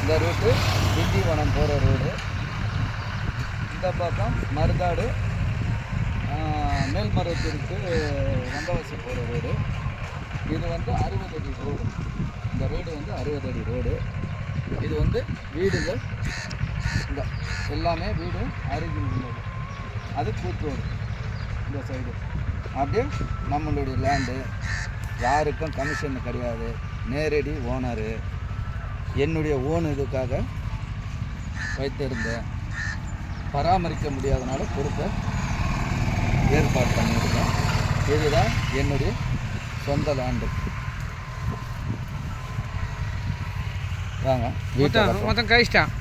இந்த ரூட்டு திண்டிவனம் போகிற ரோடு. இந்த பக்கம் மருதாடு மேல்மருவத்தூருக்கு வந்தவாசி போகிற ரோடு. இது வந்து 60 அடி ரோடு. இந்த ரோடு வந்து 60 அடி ரோடு. இது வந்து வீடுகள் இந்த எல்லாமே வீடு அருகில் உள்ளது. அது கூத்தோடு இந்த சைடு. அப்படியே நம்மளுடைய லேண்டு, யாருக்கும் கமிஷன் கிடையாது, நேரடி ஓனரு. என்னுடைய ஓன் இதுக்காக வைத்திருந்தேன், பராமரிக்க முடியாதனால கொடுக்க ஏற்பாடு பண்ணியிருக்கேன். இதுதான் என்னுடைய சொந்த லேண்டு. வாங்க மொத்தம் கழிச்சிட்டான்.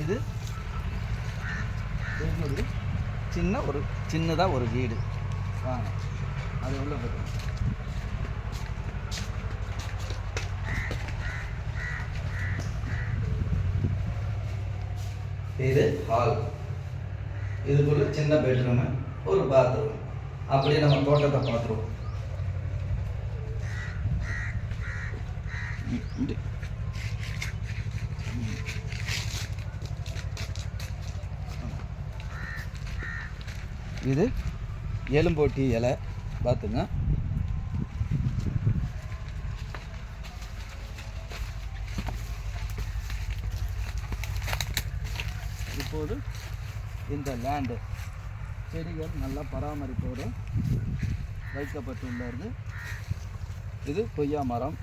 இது சின்னதாக ஒரு வீடு. வாங்க அது உள்ள போட்டு. இது ஹால். இதுக்குள்ள சின்ன பெட்ரூமு, ஒரு பாத்ரூம். அப்படியே நம்ம தோட்டத்தை பார்த்துருவோம். இது எலும்போட்டி இலை பார்த்துங்க. இப்போது இந்த லேண்டு செடிகள் நல்ல பராமரிப்போடு வைக்கப்பட்டுள்ளது. இது கொய்யா மரம்.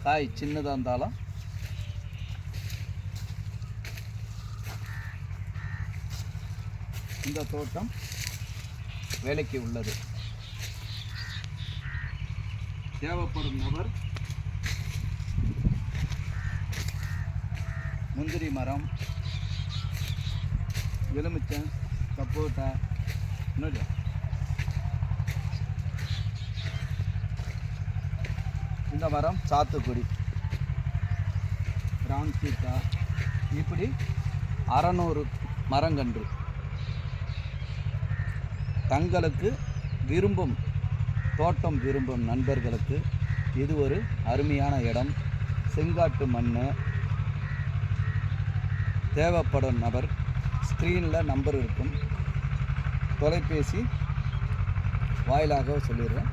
காய் சின்னதாக இருந்தாலும் இந்த தோட்டம் வேலைக்கு உள்ளது. தேவைப்படும் நபர் முந்திரி மரம், எலுமிச்சை, சப்போட்டா, இன்னொரு இந்த மரம் சாத்துக்குடி, ராம் சீத்தா, இப்படி 600 மரங்கன்று தங்களுக்கு தோட்டம் விரும்பும் நண்பர்களுக்கு இது ஒரு அருமையான இடம். செங்காட்டு மண். தேவைப்படும் நபர் ஸ்க்ரீனில் நம்பர் இருக்கும், தொலைபேசி வாயிலாக சொல்லிடுறேன்.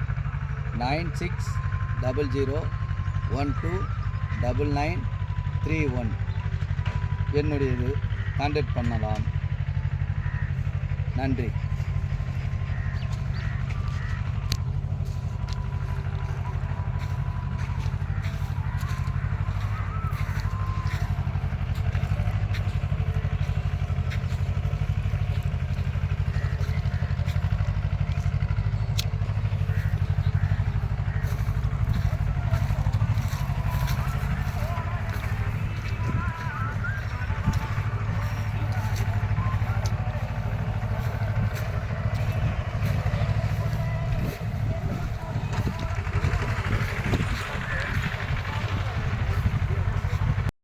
9600129931 என்னுடைய இது கான்டாக்ட் பண்ணலாம். நன்றி.